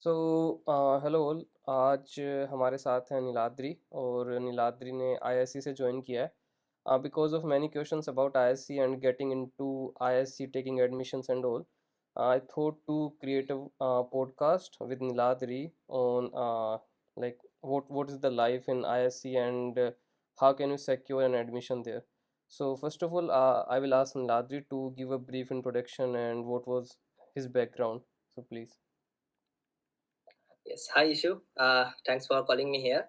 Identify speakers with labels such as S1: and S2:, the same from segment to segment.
S1: So hello all. आज हमारे साथ हैं नीलाद्री और नीलाद्री ने आईआईएससी से ज्वाइन किया है because of many questions about IISc and getting into IISc taking admissions and all. I thought to create a podcast with Niladri on like what is the life in IISc and how can you secure an admission there. So first of all, I will ask Niladri to give a brief introduction and what was his background. So please.
S2: Yes, hi Ishu. Thanks for calling me here.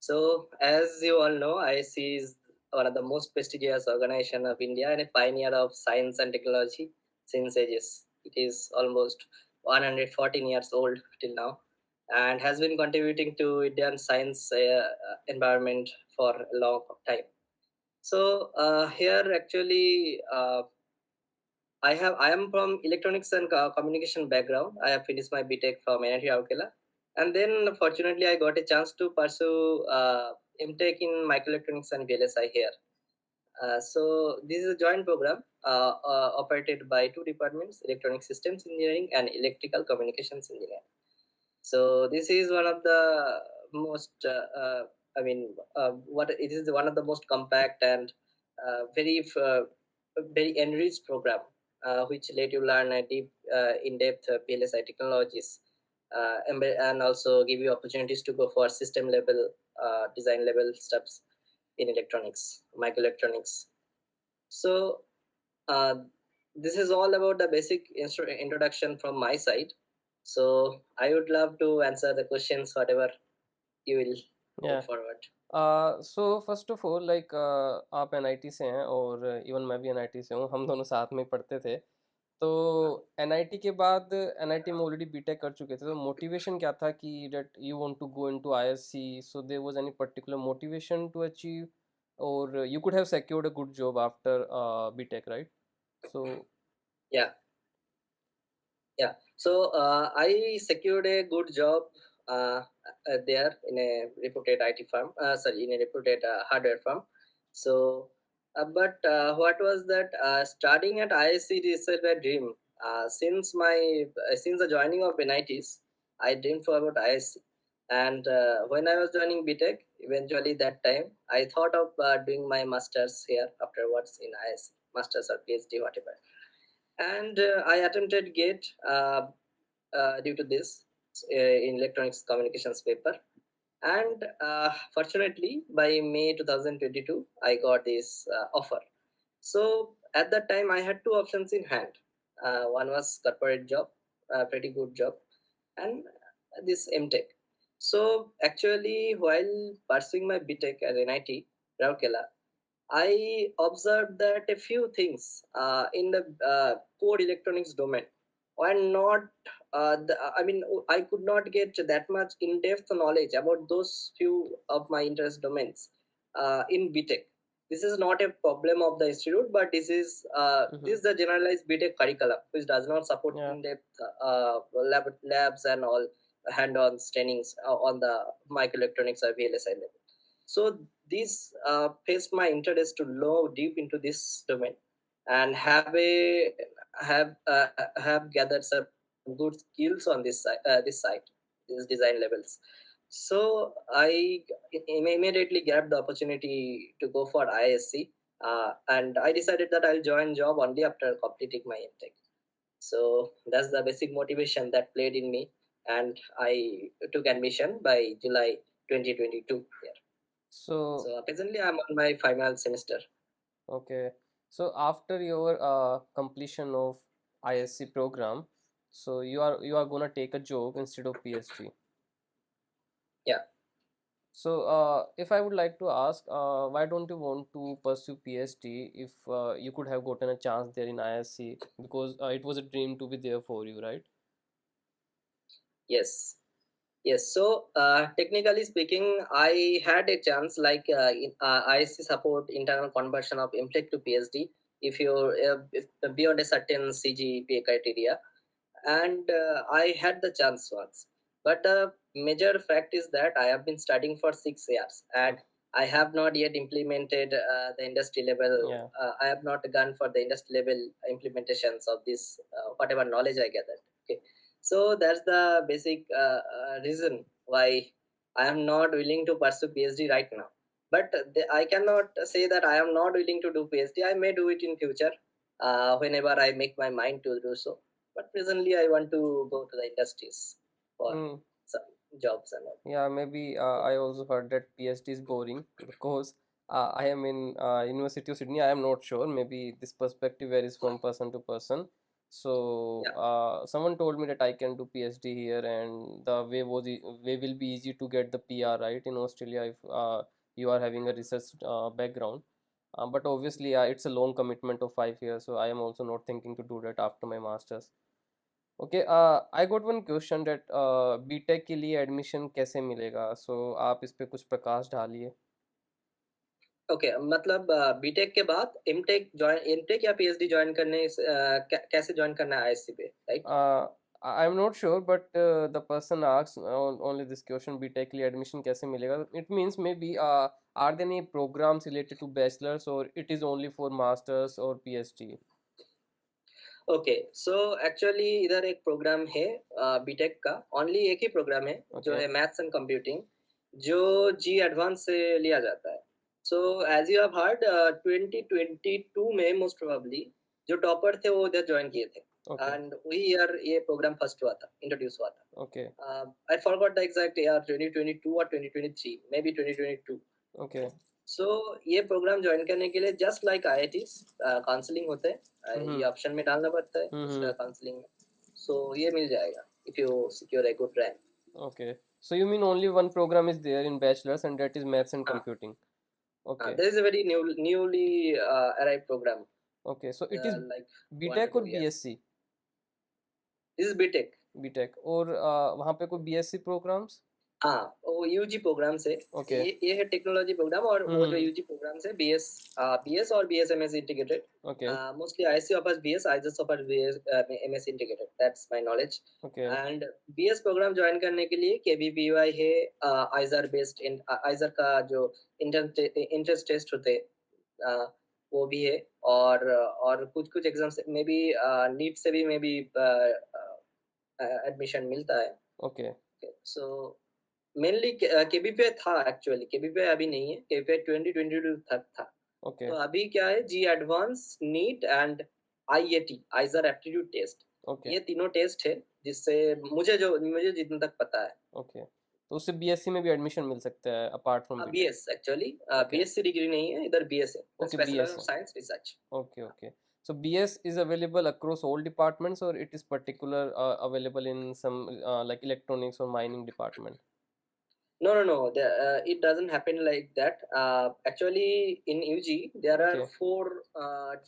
S2: So, as you all know, IISc is one of the most prestigious organization of India and a pioneer of science and technology since ages. It is almost 114 years old till now and has been contributing to Indian science environment for a long time. So, here actually, I am from electronics and communication background. I have finished my Btech from NIT Aukela, and then fortunately I got a chance to pursue MTech in microelectronics and VLSI here. So this is a joint program operated by two departments: electronic systems engineering and electrical communications engineering. So this is one of the most, what it is one of the most compact and very enriched program, which let you learn a deep, in-depth PLSI technologies, and also give you opportunities to go for system level, design level steps in electronics, microelectronics. So uh, this is all about the basic introduction from my side. So I would love to answer the questions, whatever you will
S1: Yeah.
S2: put forward.
S1: So first of all like आप NIT से हैं और even मैं भी NIT से हूँ, हम दोनों साथ में पढ़ते थे। तो एनआईटी के बाद एनआईटी में ऑलरेडी बीटेक कर चुके थे, तो मोटिवेशन क्या था कि that you want to go into ISC? So there was any particular motivation to achieve or you could have secured a good job after BTech, right? So
S2: Yeah, yeah. So I secured a good job there in a reputed IT firm. Sorry, in a reputed hardware firm. So, but what was that? Starting at IISc is a dream. Since the joining of NITs, I dreamed for about IISc. And when I was joining BTech, eventually that time, I thought of doing my masters here afterwards in IISc, masters or PhD, whatever. And I attempted GATE due to this in electronics communications paper. And fortunately, by May 2022, I got this offer. So at that time, I had two options in hand. One was corporate job, pretty good job, and this MTech. So actually, while pursuing my BTech at NIT Rourkela, I observed that a few things in the core electronics domain were not. I could not get that much in-depth knowledge about those few of my interest domains in BTech. This is not a problem of the institute, but this is the generalized BTech curriculum, which does not support
S1: yeah.
S2: in-depth labs and all hand-on trainings on the microelectronics or VLSI level. So this faced my interest to know deep into this domain and have gathered some good skills on this side, these design levels. So I immediately grabbed the opportunity to go for IISc, and I decided that I'll join job only after completing my MTech. So that's the basic motivation that played in me, and I took admission by July 2022 here.
S1: So
S2: So presently I'm on my final semester.
S1: okay. So after your completion of ISC program, so you are gonna take a job instead of PhD.
S2: Yeah.
S1: So if I would like to ask, why don't you want to pursue PhD if you could have gotten a chance there in ISC because it was a dream to be there for you, right?
S2: Yes. Yes. So technically speaking, I had a chance like in ISC support internal conversion of MTech to PhD if you're if beyond a certain CGPA criteria, and I had the chance once. But the major fact is that I have been studying for 6 years and
S1: Okay.
S2: I have not yet implemented the industry level.
S1: Yeah.
S2: I have not gone for the industry level implementations of this whatever knowledge I gathered. Okay. So that's the basic reason why I am not willing to pursue PhD right now. But I cannot say that I am not willing to do PhD. I may do it in future whenever I make my mind to do so. But presently, I want to go to the industries for
S1: Hmm.
S2: some jobs and all.
S1: Yeah, maybe I also heard that PhD is boring because I am in University of Sydney. I am not sure. Maybe this perspective varies from person to person. So
S2: Yeah.
S1: someone told me that I can do PhD here, and the way will be easy to get the PR right in Australia if you are having a research background. But obviously, it's a long commitment of 5 years. So I am also not thinking to do that after my masters. Okay I got one question that BTech के लिए admission कैसे मिलेगा सो आप इस पे कुछ प्रकाश डालिए
S2: okay मतलब बीटेक के बाद एमटेक या पीएचडी ज्वाइन करने कैसे ज्वाइन करना है आईएससी पे, right?
S1: I am not sure but the person asks only this question BTech के लिए एडमिशन कैसे मिलेगा it means maybe are there any programmes related to bachelors or it is only for masters or PhD
S2: okay, so actually इधर एक programme है BTech का, only एक ही programme है जो
S1: ओके
S2: है मैथ्स एंड कंप्यूटिंग, जो जी एडवांस से लिया जाता है। So as you have heard 2022 में मोस्ट प्रोबेबली जो टॉपर थे वो उधर ज्वाइन किए थे,
S1: ओके
S2: एंड वही ईयर ये प्रोग्राम फर्स्ट हुआ था, इंट्रोड्यूस हुआ था।
S1: Okay
S2: I forgot the exact year, 2022 और 2023, मे बी 2022।
S1: ओके
S2: सो ये प्रोग्राम ज्वाइन करने के लिए जस्ट लाइक आईआईटीज काउंसलिंग होते हैं, ये ऑप्शन में डालना पड़ता है उसका काउंसलिंग में। सो ये मिल जाएगा if you secure a good rank.
S1: Okay so you mean only one programme is there in bachelors and that is maths and
S2: हाँ
S1: कंप्यूटिंग
S2: हाँ,
S1: okay
S2: there is a very newly arrived program,
S1: okay so it is
S2: like one to
S1: BTech और
S2: two years.
S1: BSc
S2: This is BTech.
S1: BTech और वहाँ पे कोई BSc programmes
S2: हाँ, वो UG program से,
S1: ओके
S2: ये है टेक्नोलॉजी प्रोग्राम, और वो जो
S1: हम्म
S2: यूजी प्रोग्राम से बीएस और BS MS integrated,
S1: okay
S2: mostly ISC offers BS, ISS offers BS MS integrated, that's my knowledge.
S1: Okay
S2: and BS program join करने के लिए केवीपीवाई है, आइजर बेस्ड, आइजर का जो इंट्रेंस टेस्ट होते हैं, वो भी है, और कुछ कुछ एग्जाम्स में भी नीट से भी मे बी एडमिशन मिलता है।
S1: ओके
S2: सो मेनली केबीपी था, एक्चुअली केबीपी अभी नहीं है, केबीपी 2022 तक था।
S1: ओके
S2: तो अभी क्या है, JEE advanced, NEET and IAT, IISER aptitude test,
S1: okay
S2: ये तीनों टेस्ट है जिससे मुझे जितना तक पता है।
S1: ओके तो उससे बीएससी में भी एडमिशन मिल सकता है apart from BTech
S2: BS actually,
S1: okay
S2: BSc degree नहीं है इधर, बीएस है,
S1: ओके
S2: बैचलर
S1: बीएस
S2: ऑफ
S1: है
S2: science research.
S1: Okay okay so BS is available across all departments or it is particular available in some like electronics or mining department
S2: No, no, no. It doesn't happen like that. Actually, in UG, there are
S1: okay
S2: four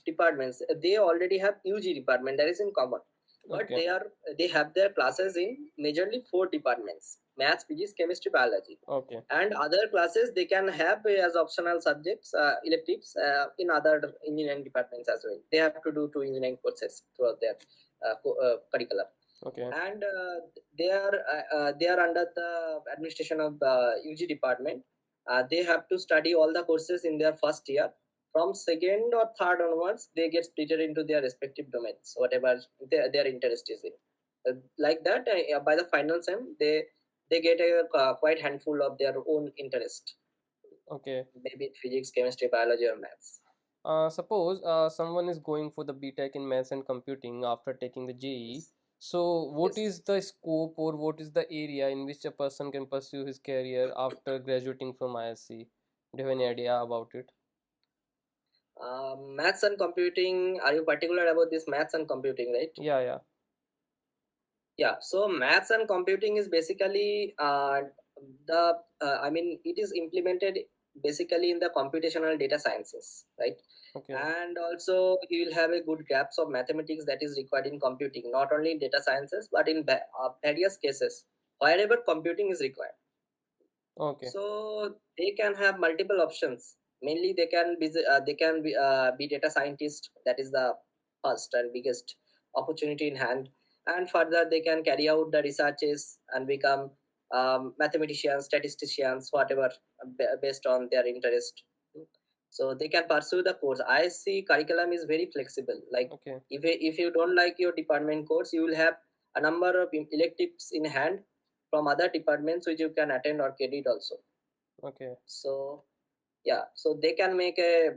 S2: departments. They already have UG department that is in common, but
S1: okay
S2: they have their classes in majorly four departments: maths, physics, chemistry, biology,
S1: okay
S2: and other classes they can have as optional subjects, electives in other engineering departments as well. They have to do two engineering courses throughout their curriculum,
S1: okay
S2: and they are under the administration of the UG department. They have to study all the courses in their first year. From second or third onwards, they get splitted into their respective domains, whatever their interest is in. Like that, by the final sem, they get a quite handful of their own interest,
S1: okay
S2: maybe physics, chemistry, biology, or maths.
S1: suppose someone is going for the BTech in maths and computing after taking the JEE. So, what
S2: Yes.
S1: is the scope or what is the area in which a person can pursue his career after graduating from ISC? Do you have any idea about it?
S2: Maths and computing. Are you particular about this maths and computing, right?
S1: Yeah, yeah.
S2: Yeah, so maths and computing is basically I mean, it is implemented basically in the computational data sciences, right?
S1: Okay,
S2: And also you will have a good gaps of mathematics that is required in computing, not only in data sciences, but in various cases, wherever computing is required.
S1: okay,
S2: So they can have multiple options. Mainly, they can be data scientist. That is the first and biggest opportunity in hand. And further, they can carry out the researches and become mathematicians, statisticians, whatever, based on their interest. So they can pursue the course. IISc curriculum is very flexible. Like
S1: okay,
S2: if you don't like your department course, you will have a number of electives in hand from other departments which you can attend or credit also.
S1: Okay.
S2: So yeah, so they can make a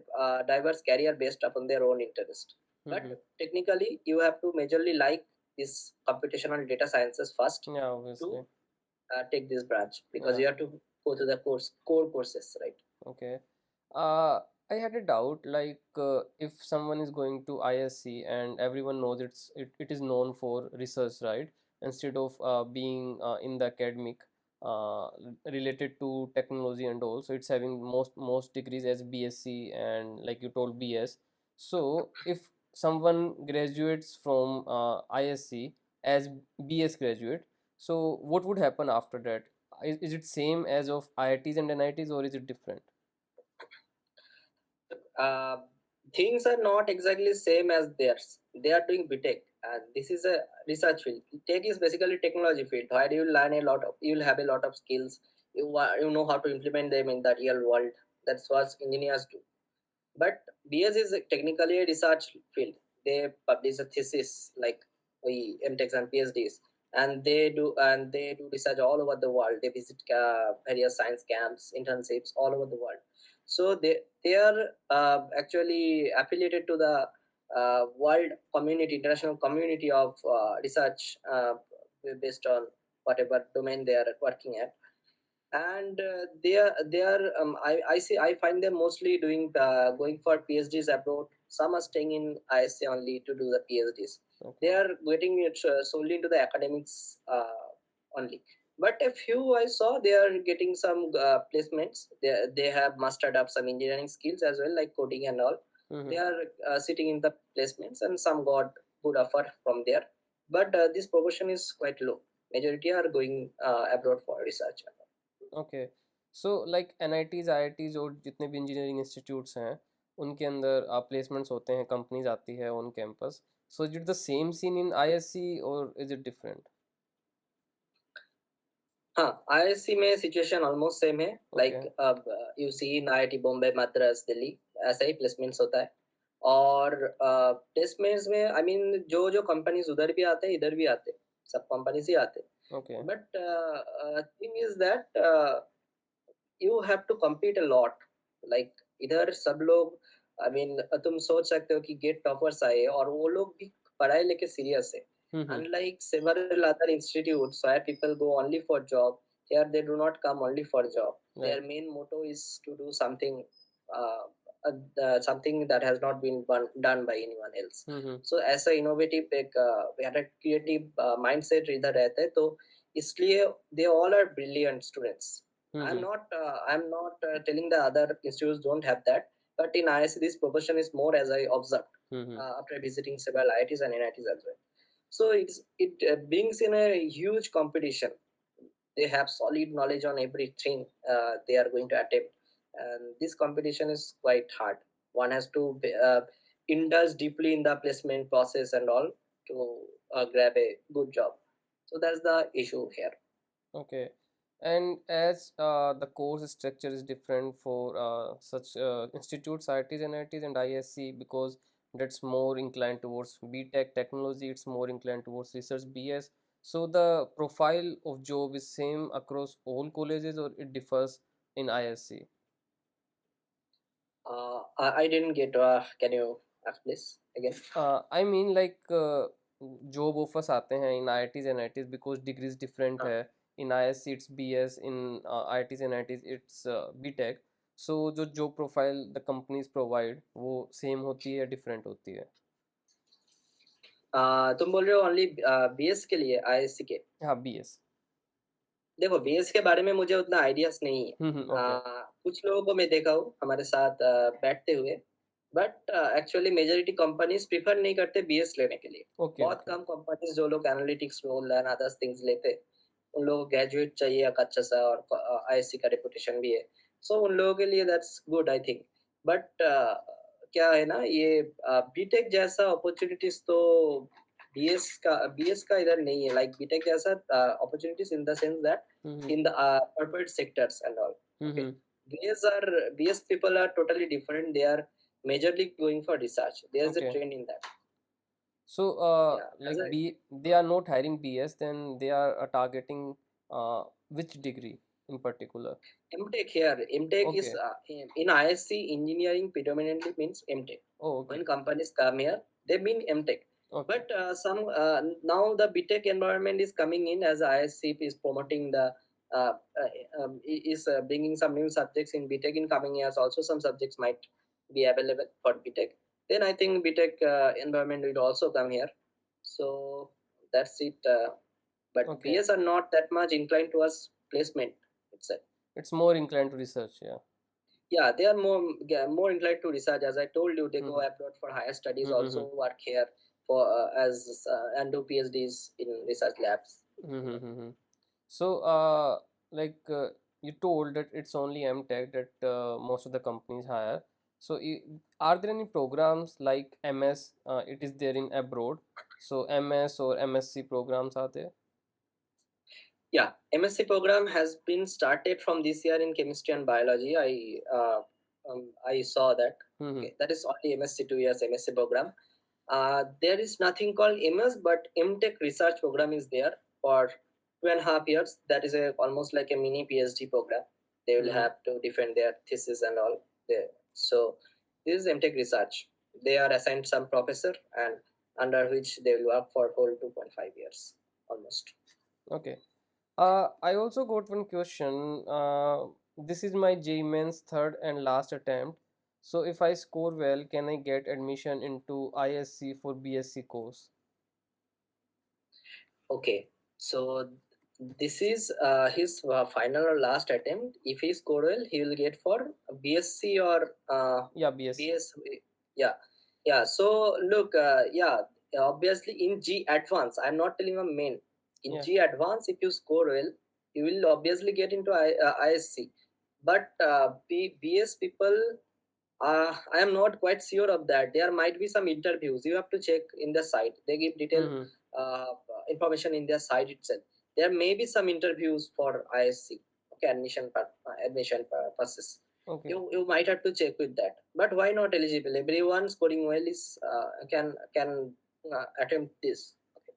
S2: diverse career based upon their own interest. But technically, you have to majorly like this computational data sciences first
S1: Yeah, obviously.
S2: to take this branch, because
S1: Yeah.
S2: you have to go to the core courses, right?
S1: Okay. I had a doubt, like if someone is going to ISC and everyone knows it is known for research, right? Instead of being in the academic related to technology and all, so it's having most degrees as BSc and like you told BS. So if someone graduates from ISC as BS graduate, so what would happen after that? Is it same as of IITs and NITs or is it different?
S2: uh, Things are not exactly same as theirs. They are doing Btech, and this is a research field. Tech is basically technology field where you learn a lot of, you will have a lot of skills. You know how to implement them in the real world. That's what engineers do. But BS is technically a research field. They publish a thesis like we MTechs and PhDs, and they do research all over the world. They visit various science camps, internships all over the world. So they are actually affiliated to the world community, international community of research based on whatever domain they are working at. And I find them mostly doing going for PhDs abroad. Some are staying in ISC only to do the PhDs. They
S1: Okay.
S2: are getting it solely into the academics only. But a few I saw, they are getting some placements. They have mastered up some engineering skills as well, like coding and all. They are sitting in the placements, and some got good offer from there. But this proportion is quite low. Majority are going abroad for research.
S1: Okay so like NITs IITs और जितने भी engineering institutes हैं उनके अंदर placements होते हैं companies आती है on campus so is it the same scene in ISC और इज इट डिफरेंट
S2: हाँ, IISc में सिचुएशन ऑलमोस्ट सेम है.
S1: ओके
S2: लाइक अब you see in IIT Bombay, Madras, Delhi, ऐसा ही प्लेसमेंट्स होता है. और प्लेसमेंट्स में आई मीन जो जो कंपनीज उधर भी आते हैं, इधर भी आते हैं, सब कंपनीज ही आते हैं.
S1: Okay
S2: but thing is that you have to compete a lot. Like इधर सब लोग आई मीन तुम सोच सकते हो कि गेट टॉपर्स आए और वो लोग भी पढ़ाई लेके सीरियस है.
S1: हम्म
S2: Unlike several other institutes where people go only for job, here they do not come only for job. Their
S1: right
S2: main motto is to do something, uh, something that has not been done by anyone else.
S1: Hmm
S2: So as a innovative एक creative mindset इधर रहता है, तो इसलिए they all are brilliant students.
S1: Hmm
S2: I'm not telling the other institutes don't have that, but in IISc this proportion is more, as I observed
S1: hmm
S2: after visiting several IITs and NITs as well. So it brings in a huge competition. They have solid knowledge on everything they are going to attempt, and this competition is quite hard. One has to indulge deeply in the placement process and all to grab a good job. So that's the issue here.
S1: Okay. And as the course structure is different for such institutes, IITs, NITs, and ISC, because that's more inclined towards BTech technology, it's more inclined towards research BS. So the profile of job is same across all colleges, or it differs in ISC?
S2: I didn't get. Can you ask please again?
S1: I mean like job offers आते हैं in IITs and NITs because degrees different
S2: Uh,
S1: है. In ISC it's BS, in IITs and NITs it's BTech. So जो job profile the companies provide वो same होती है या different होती है?
S2: तुम बोल रहे हो ओनली BS के लिए IISc के?
S1: हाँ BS.
S2: देखो, बीएस के बारे में मुझे उतना आइडियाज नहीं है.
S1: Okay.
S2: कुछ लोगों को मैं देखा हूँ हमारे साथ बैठते हुए. But actually majority companies prefer नहीं करते बीएस लेने के लिए.
S1: Okay.
S2: बहुत
S1: Okay.
S2: कम कंपनीज जो लोग analytics role and others things लेते हैं, उन लोगों को ग्रेजुएट चाहिए एक अच्छा सा, और आईएससी का रेपुटेशन भी है. सो उन लोगों के लिए that's good I think. But क्या है ना, ये बीटेक जैसा अपॉर्चुनिटीज तो बीएस का इधर नहीं है. लाइक बीटेक जैसा opportunities in the sense that
S1: Mm-hmm.
S2: in the corporate sectors and all. Okay,
S1: Mm-hmm.
S2: BS people are totally different. They are majorly going for research. There's a
S1: Okay.
S2: trend in that.
S1: So
S2: Yeah, as
S1: like
S2: I
S1: they are not hiring BS, then they are targeting which degree in particular?
S2: MTech here. MTech is
S1: Okay.
S2: in ISC engineering predominantly means MTech.
S1: Oh, okay.
S2: When companies come here, they mean MTech.
S1: Okay.
S2: But some now the BTech environment is coming in as ISC is promoting the is bringing some new subjects in BTech in coming years. Also, some subjects might be available for BTech. Then I think BTech environment will also come here. So that's it. But
S1: Okay.
S2: BS are not that much inclined towards placement itself.
S1: It's more inclined to research, yeah.
S2: Yeah, they are more inclined to research. As I told you, they go
S1: Mm-hmm.
S2: abroad for higher studies,
S1: Mm-hmm.
S2: also work here for as and do PhDs in research labs.
S1: Mm-hmm. So, like you told that it's only MTech that most of the companies hire. So, are there any programs like MS? It is there in abroad. So, MS or MSc programs are there?
S2: Yeah, MSc program has been started from this year in chemistry and biology. I saw that.
S1: Mm-hmm.
S2: Okay, that is only MSc 2 years MSc program. There is nothing called MS, but MTech research program is there for 2.5 years. That is almost like a mini PhD program. They will
S1: Mm-hmm.
S2: have to defend their thesis and all. There. So this is MTech research. They are assigned some professor and under which they will work for whole 2.5 years almost.
S1: Okay. I also got one question. This is my JEE Mains third and last attempt. So, if I score well, can I get admission into ISC for BSc course?
S2: Okay, so this is his final or last attempt. If he score well, he will get for BSc or
S1: Yeah, BSc.
S2: BS. Yeah, yeah. So look, yeah, obviously in G advance, I'm not telling a main. In
S1: Yeah.
S2: G advance, if you score well, you will obviously get into ISC. But BS people, I am not quite sure of that. There might be some interviews. You have to check in the site. They give detailed
S1: Mm-hmm.
S2: uh, information in their site itself. There may be some interviews for ISC. Okay, admission process.
S1: Okay.
S2: You might have to check with that. But why not eligible? Everyone scoring well is can attempt this. Okay.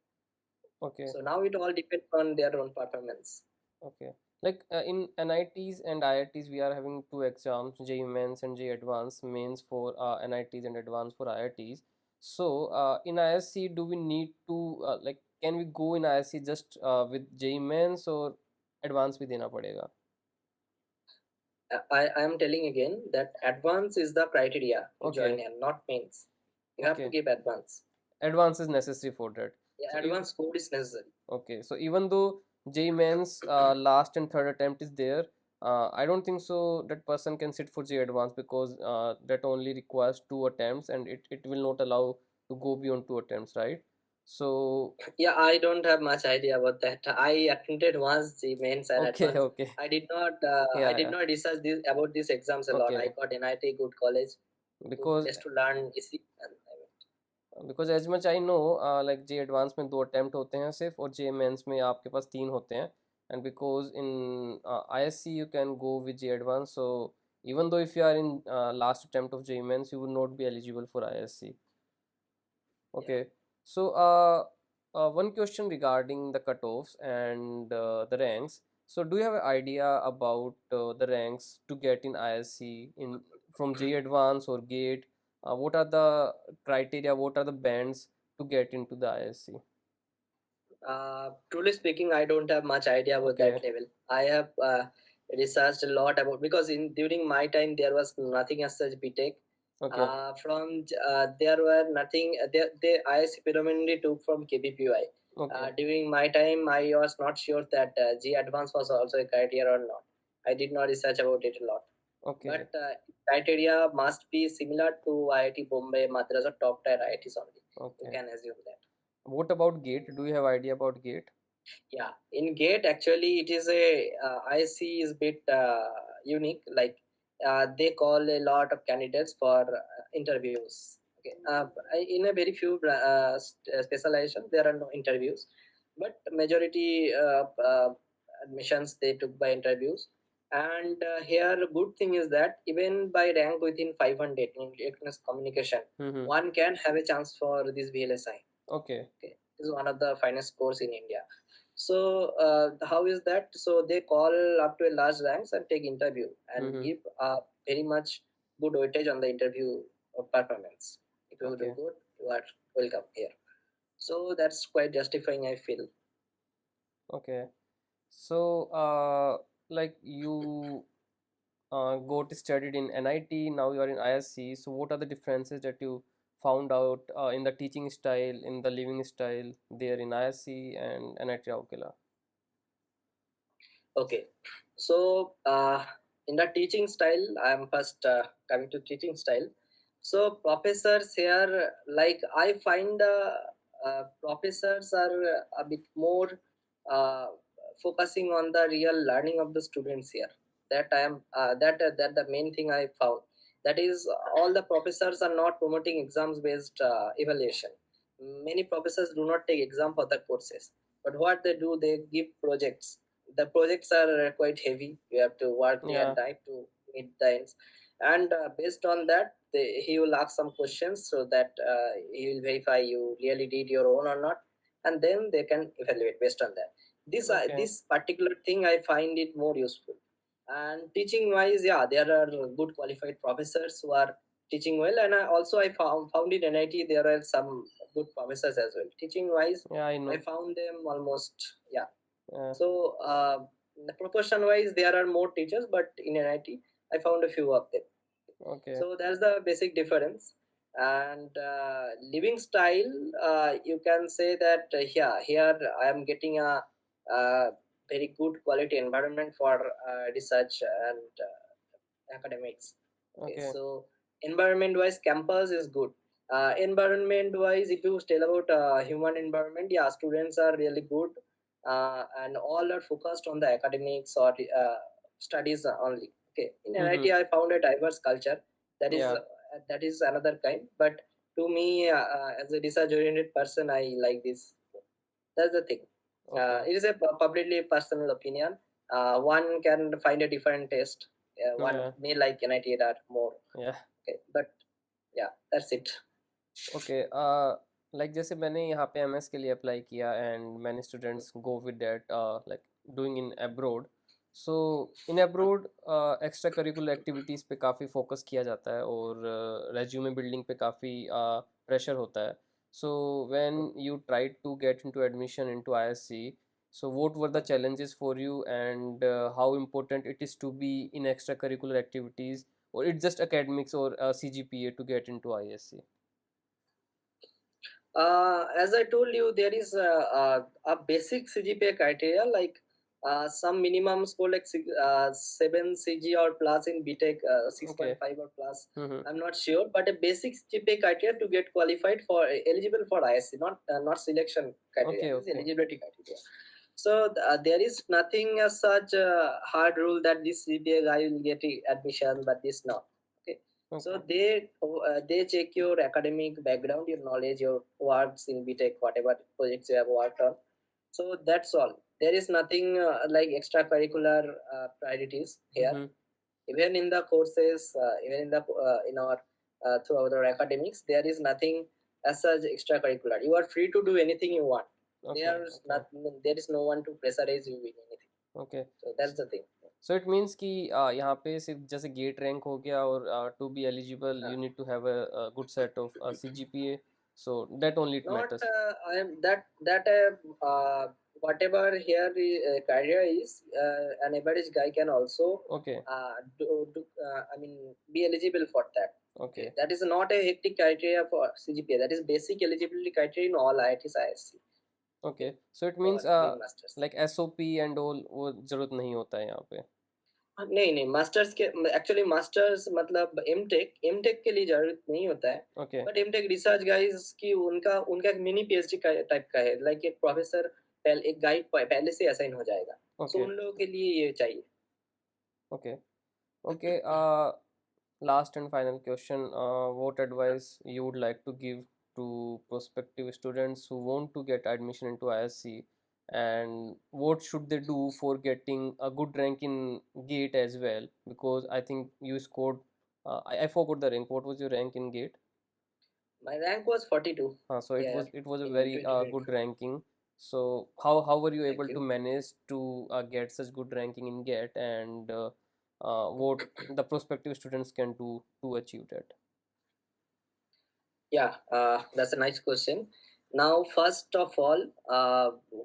S1: Okay.
S2: So now it all depends on their own performance.
S1: Okay. Like in NITs and IITs, we are having two exams, JEE Mains and JEE Advanced, mains for NITs and advanced for IITs. So in ISC, do we need to like can we go in ISC just with JEE Mains or advanced भी देना पड़ेगा?
S2: I am telling again that advance is the criteria to join
S1: Okay.
S2: here, not mains. You have to
S1: Okay.
S2: give advance.
S1: Advance is necessary for that. So
S2: Yeah,
S1: if
S2: advance code is necessary.
S1: okay, so even though JEE Mains last and third attempt is there, I don't think so that person can sit for JEE Advanced because that only requires two attempts and it will not allow to go beyond two attempts, right? So
S2: Yeah, I don't have much idea about that. I attended once the mains and
S1: okay,
S2: advance.
S1: okay,
S2: I
S1: yeah,
S2: did
S1: yeah,
S2: not research this about these exams a lot. I
S1: okay,
S2: got NIT, good college, good
S1: because
S2: place to learn easy. And
S1: because as much I know like JEE advance में दो attempt होते हैं सिर्फ और जे mains में आपके पास तीन होते हैं and because in ISC you can go with J advance so even though if you are in last attempt of JEE Mains you will not be eligible for ISC.
S2: yeah.
S1: Okay, so one question regarding the cutoffs and the ranks. So do you have an idea about the ranks to get in ISC in from JEE Advance or GATE? What are the criteria? What are the bands to get into the ISC?
S2: Truly speaking, I don't have much idea about that
S1: Okay,
S2: level. I have researched a lot about because in during my time there was nothing as such BTech.
S1: okay,
S2: There were nothing. They IISc predominantly took from KBPI.
S1: okay,
S2: During my time, I was not sure that G Advance was also a criteria or not. I did not research about it a lot.
S1: okay,
S2: But criteria must be similar to IIT Bombay, Madras, or top tier IITs only. You
S1: okay.
S2: can assume that.
S1: What about GATE? Do you have idea about GATE?
S2: Yeah, in GATE actually it is a IC is bit unique. Like they call a lot of candidates for interviews. Okay, in a very few specialization there are no interviews, but majority admissions they took by interviews. And here good thing is that even by rank within 500 in electronics communication,
S1: Mm-hmm.
S2: one can have a chance for this VLSI.
S1: Okay.
S2: Okay, is one of the finest course in India. So how is that? So they call up to a large ranks and take interview and
S1: Mm-hmm.
S2: give very much good weightage on the interview performance. If you do
S1: Okay.
S2: good, you are welcome here. So that's quite justifying, I feel.
S1: Okay. So, like you got studied in NIT, now you are in ISC. So, what are the differences that you found out in the teaching style, in the living style there in ISC and NIT Raukela?
S2: Okay, so in the teaching style, I am first coming to teaching style. So professors here, like I find professors are a bit more uh, focusing on the real learning of the students here. That I am that the main thing I found. That is, all the professors are not promoting exams based evaluation. Many professors do not take exam for the courses, but what they do, they give projects. The projects are quite heavy. You have to work day and
S1: Yeah.
S2: night to meet the ends, and based on that, he will ask some questions so that he will verify you really did your own or not, and then they can evaluate based on that.
S1: Okay.
S2: This particular thing I find it more useful. And teaching wise, yeah, there are good qualified professors who are teaching well, and I found in NIT there are some good professors as well. Teaching wise,
S1: Yeah, I
S2: I
S1: know.
S2: found them almost, yeah.
S1: Yeah.
S2: So the proportion wise, there are more teachers, but in NIT, I found a few of them.
S1: Okay.
S2: So that's the basic difference. And living style, you can say that yeah, here I am getting a, uh very good quality environment for research and academics. Okay,
S1: Okay.
S2: so environment wise, campus is good. Environment wise, if you tell about human environment, yeah, students are really good, and all are focused on the academics or studies only. Okay, in
S1: Mm-hmm.
S2: NIT, I found a diverse culture.
S1: Yeah.
S2: That is another kind. But to me, as a research oriented person, I like this. That's the thing.
S1: Okay.
S2: It is a publicly personal opinion. One can find a different taste. One
S1: Yeah.
S2: may like NIT that more.
S1: Yeah.
S2: Okay, but yeah, that's it.
S1: Okay like जैसे मैंने यहाँ पे MS के लिए apply किया and many students go with that like doing in abroad so in abroad extra curricular activities पे काफ़ी focus किया जाता है और रेज्यूमे बिल्डिंग पे काफ़ी प्रेशर होता है so when you try to get into admission into ISC so what were the challenges for you and how important it is to be in extracurricular activities or it's just academics or CGPA to get into ISC?
S2: As I told you, there is a basic CGPA criteria, like some minimum score like 7 CG or plus in Btech,
S1: Okay.
S2: 6.5 or plus.
S1: Mm-hmm.
S2: I'm not sure, but a basic CGPA criteria to get qualified for eligible for ISC, not selection criteria.
S1: Okay,
S2: This is
S1: okay,
S2: eligibility criteria. So there is nothing as such hard rule that this CGPA guy will get admission, but this not. Okay, so
S1: okay,
S2: they check your academic background, your knowledge, your works in Btech, whatever projects you have worked on. So that's all. There is nothing like extracurricular priorities here.
S1: mm-hmm.
S2: Even in the courses, even in our throughout our academics, there is nothing as such extracurricular. You are free to do anything you want.
S1: Okay,
S2: There is
S1: okay,
S2: not. There is no one to pressurize you in anything.
S1: okay.
S2: So that's the thing.
S1: So it means कि यहाँ पे सिर्फ जैसे gate rank हो गया और to be eligible
S2: Uh,
S1: you need to have a good set of CGPA. So that only it
S2: not
S1: matters.
S2: I am that whatever here career is, an average guy can also
S1: Okay,
S2: I mean be eligible for that. Okay,
S1: okay,
S2: that is not a hectic criteria for CGPA. That is basic eligibility criteria in all IITs IISc. Okay,
S1: okay. So it
S2: for
S1: means
S2: doing masters.
S1: like SOP and all वो जरूरत नहीं होता है यहाँ पे.
S2: नहीं नहीं, masters के एक्चुअली मास्टर्स मतलब एमटेक के लिए जरूरत नहीं होता है.
S1: Okay,
S2: but MTech research guys की उनका उनका एक मिनी पीएचडी का टाइप का है, लाइक एक प्रोफेसर पहले एक गाइड पहले से असाइन हो जाएगा. सो
S1: okay,
S2: उन लोगों के लिए ये चाहिए.
S1: okay, okay. Last and final question. What advice you would like to give to prospective students who want to get admission into ISC and what should they do for getting a good rank in GATE as well? Because I think you scored, I forgot the rank. What was your rank in GATE?
S2: My rank was 42.
S1: So it
S2: Yeah,
S1: was a
S2: in
S1: very good
S2: 2022.
S1: ranking. So how were you
S2: Thank
S1: able to
S2: you.
S1: manage to get such good ranking in GET, and what the prospective students can do to achieve that?
S2: Yeah, that's a nice question. Now, first of all,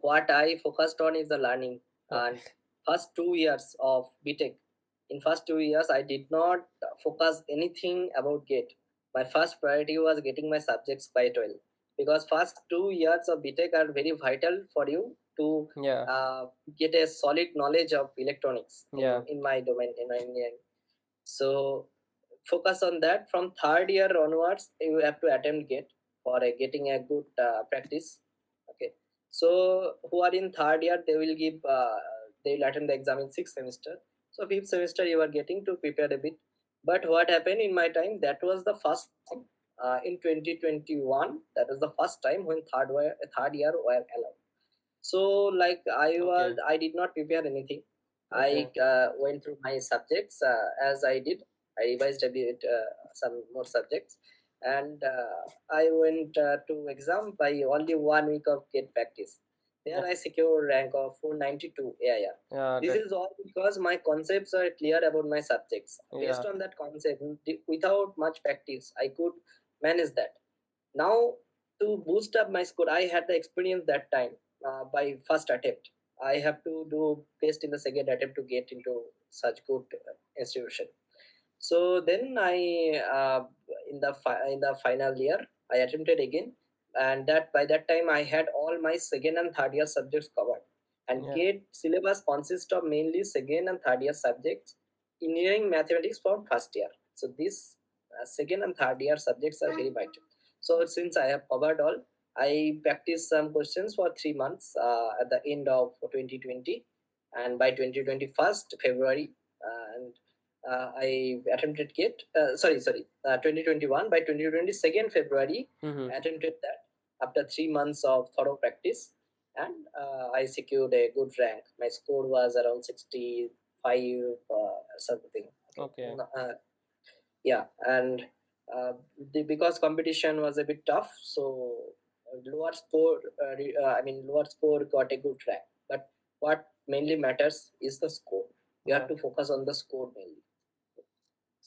S2: what I focused on is the learning.
S1: Okay.
S2: And first 2 years of BTech, in first 2 years, I did not focus anything about GATE. My first priority was getting my subjects by 12, because first 2 years of BTech are very vital for you to
S1: Yeah.
S2: uh, get a solid knowledge of electronics
S1: Yeah.
S2: in my domain, in my engineering. So focus on that. From third year onwards, you have to attempt GATE for getting a good practice. Okay. So who are in third year, they will give they will attend the exam in sixth semester. So fifth semester you are getting to prepare a bit. But what happened in my time, that was the first time in 2021. That was the first time when third year were allowed. So like
S1: Okay.
S2: I did not prepare anything. I
S1: Okay.
S2: went through my subjects as I did. I revised a bit some more subjects, and I went to exam by only 1 week of get practice. There
S1: Yeah.
S2: I secured rank of 492 AIR.
S1: Yeah.
S2: This
S1: That.
S2: is all because my concepts are clear about my subjects.
S1: Yeah.
S2: Based on that concept, without much practice, I could manage that. Now, to boost up my score, I had the experience that time by first attempt. I have to do best in the second attempt to get into such good institution. So then in the final year, I attempted again, and that by that time I had all my second and third year subjects covered. And
S1: Yeah.
S2: GATE syllabus consists of mainly second and third year subjects, engineering mathematics from first year. So these second and third year subjects are very vital. So since I have covered all, I practiced some questions for 3 months at the end of 2020, and by 2021st February, and I attempted GATE. 2021. By 2022nd February,
S1: Mm-hmm.
S2: I attempted that after 3 months of thorough practice, and I secured a good rank. My score was around 65 something. Okay.
S1: Okay.
S2: Yeah, and because competition was a bit tough, so lower score got a good rank. But what mainly matters is the score. You have
S1: Yeah.
S2: to focus on the score mainly.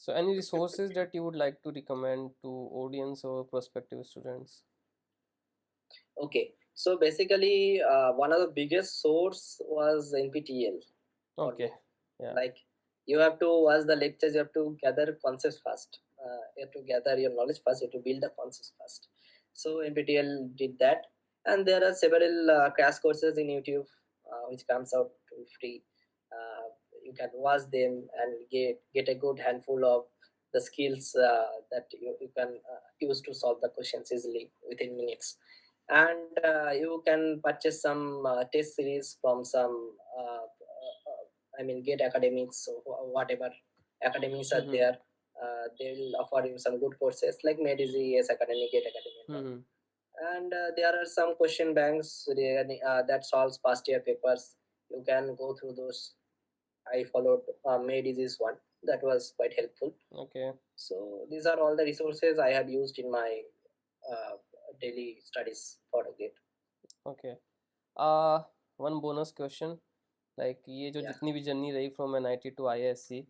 S1: So any resources that you would like to recommend to audience or prospective students?
S2: Okay, so basically, one of the biggest source was NPTEL for
S1: Okay.
S2: me.
S1: Yeah.
S2: Like, you have to watch the lectures, you have to gather concepts first. You have to gather your knowledge first. You have to build the concepts first. So NPTEL did that, and there are several crash courses in YouTube which comes out to free. You can watch them and get a good handful of the skills that you can use to solve the questions easily within minutes. And you can purchase some test series from some GATE academics or whatever academies are
S1: Mm-hmm.
S2: there. They'll offer you some good courses like MEDIZ, Academy, GATE Academy, and all.
S1: Mm-hmm.
S2: And there are some question banks that solves past year papers. You can go through those. I followed MEDIZ one. That was quite helpful.
S1: Okay.
S2: So these are all the resources I have used in my uh, daily studies for the GATE.
S1: Okay. One bonus question, like ये जो
S2: Yeah.
S1: जितनी भी journey रही from NIT to IISc,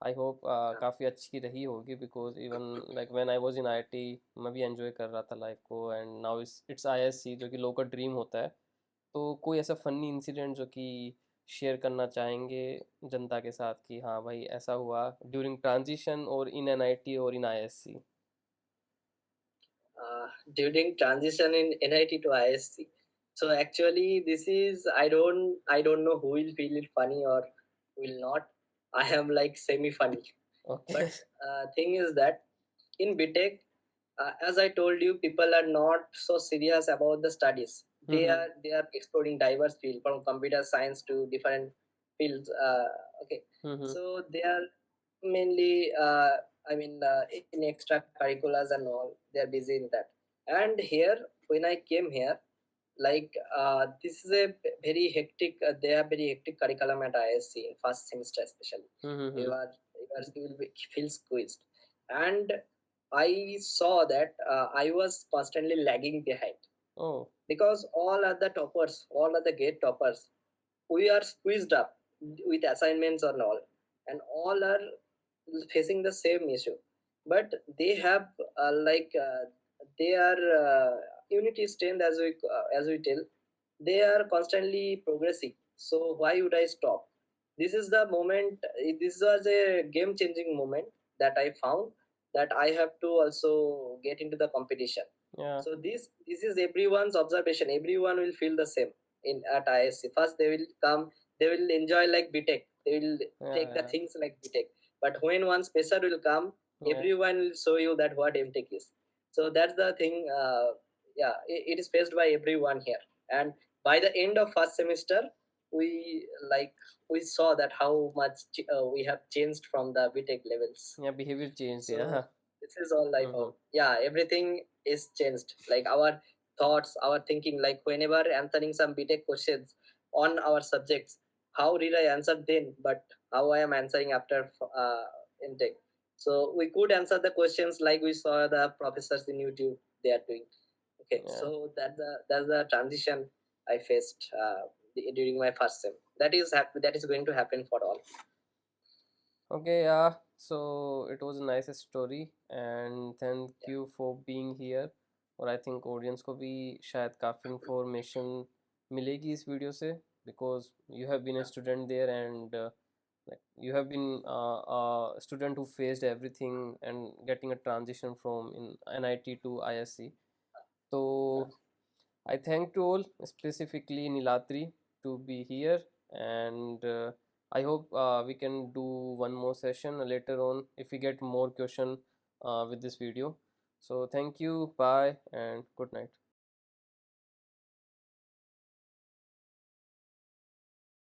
S1: I hope
S2: Yeah.
S1: काफ़ी अच्छी रही होगी, because even like when I was in IIT मैं भी एंजॉय कर रहा था लाइफ को, एंड नाउ इट्स IISc जो कि लोग का ड्रीम होता है। तो कोई ऐसा फनी इंसिडेंट जो कि शेयर करना चाहेंगे जनता के साथ कि हाँ भाई ऐसा हुआ ड्यूरिंग ट्रांजिशन और इन NIT और इन IISc?
S2: During transition in NIT to ISC. So actually, this is I don't know who will feel it funny or will not. I am like semi funny,
S1: okay.
S2: but thing is that in BTech, as I told you, people are not so serious about the studies.
S1: Hmm.
S2: They are exploring diverse fields from computer science to different fields. Okay,
S1: hmm.
S2: so they are mainly in extracurriculars and all. They are busy in that. And here, when I came here, like this is a very hectic. They have very hectic curriculum at ISC in first semester especially.
S1: Hmm.
S2: You will feel squeezed, and I saw that I was constantly lagging behind,
S1: Oh,
S2: because all other toppers, all other gate toppers, we are squeezed up with assignments and all are facing the same issue. But they have they are unity strength, as we tell, they are constantly progressing. So why would I stop? This is the moment. This was a game changing moment that I found, that I have to also get into the competition.
S1: yeah,
S2: So this is everyone's observation. Everyone will feel the same in at IISc. First they will come, they will enjoy like Btech. They will take the
S1: yeah,
S2: things like Btech. But when one special will come,
S1: yeah,
S2: everyone will show you that what MTech is. So that's the thing. Yeah, it is faced by everyone here. And by the end of first semester, we like we saw that how much we have changed from the Btech levels.
S1: yeah. Behavior changed.
S2: So
S1: Yeah.
S2: this is all I
S1: Mm-hmm.
S2: found. Yeah, everything is changed. Like our thoughts, our thinking. Like whenever answering some BTech questions on our subjects, how did I answer then? But how I am answering after intake. So we could answer the questions like we saw the professors in YouTube they are doing. Okay,
S1: Yeah.
S2: so that's the transition I faced during my first sem. That is going to happen for all.
S1: Okay, yeah. So it was a nice story and thank you for being here. और I think audience को भी शायद काफ़ी information मिलेगी इस video से because you have been a student there and like you have been a student who faced everything and getting a transition from in NIT to ISC. So
S2: Yeah.
S1: I thank to all, specifically Nilatri, to be here, and I hope we can do one more session later on if we get more question with this video. So thank you, bye, and good night.